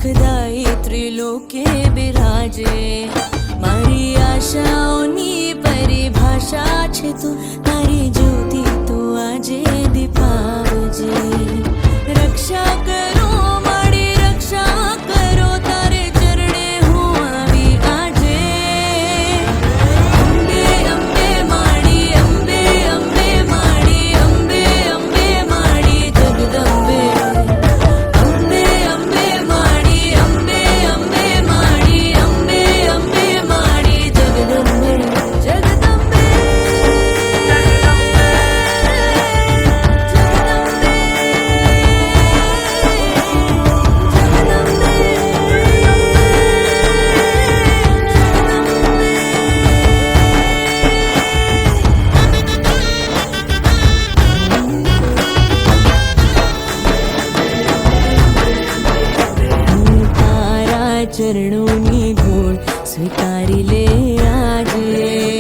સુખદાયી ત્રિલોકે બિરાજે. મારી આશાઓની પરિભાષા છે તું, તારી જ્યોતિ તો આજે દીપાવજે. રક્ષા કરો મારી રક્ષા કરો, તારે ચરણે હું આવી આજે. અંબે અંબે માડી, અંબે અંબે માડી, અંબે અંબે માડી જગદંબે. અંબે અંબે માડી, અંબે અંબે માડી, અંબે અંબે માડી જગદંબે. જગદંબે તારા ચરણોની ધૂળ સ્વીકારી લે આજે.